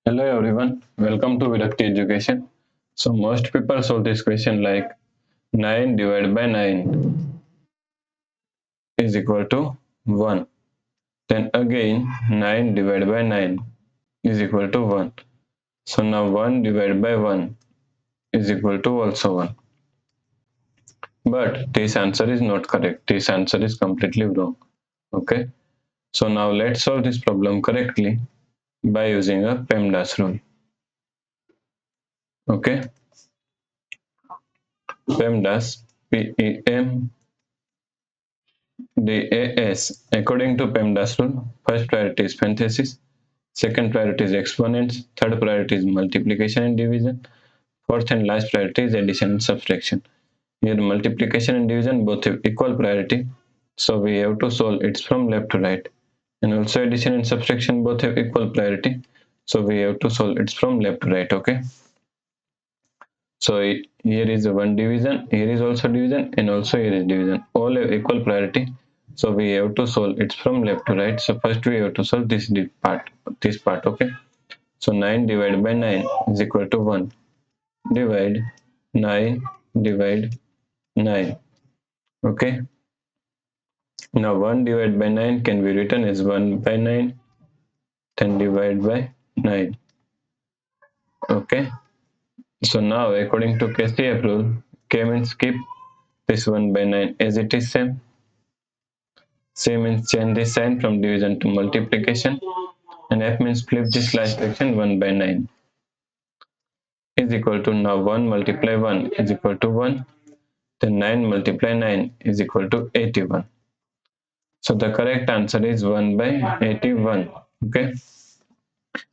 Hello everyone, welcome to Virakti Education. So most people solve this question like 9 divided by 9 is equal to 1. Then again 9 divided by 9 is equal to 1. So now 1 divided by 1 is equal to also 1. But this answer is not correct. This answer is completely wrong. Okay. So now let's solve this problem correctly by using a PEMDAS rule. Okay. PEMDAS, P-E-M DAS. According to PEMDAS rule, first priority is parenthesis, second priority is exponents, third priority is multiplication and division, fourth and last priority is addition and subtraction. Here multiplication and division both have equal priority, so we have to solve it from left to right. And also addition and subtraction both have equal priority, so we have to solve it from left to right. Okay. So here is one division, here is also division, and also here is division. All have equal priority. So we have to solve it from left to right. So first we have to solve this part. Okay. So 9 divided by 9 is equal to 1. Divide 9 divide 9. Okay. Now 1 divided by 9 can be written as 1 by 9. Then divide by 9. Okay. So now according to KCF rule, K means keep this 1 by 9 as it is same. C means change the sign from division to multiplication, and F means flip this last fraction 1 by 9 is equal to, now 1 multiply 1 is equal to 1, then 9 multiply 9 is equal to 81. So the correct answer is 1 by 81. Okay.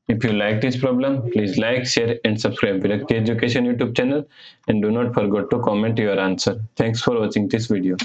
If you like this problem, please like, share and subscribe Virakti Education YouTube channel, and do not forget to comment your answer. Thanks for watching this video.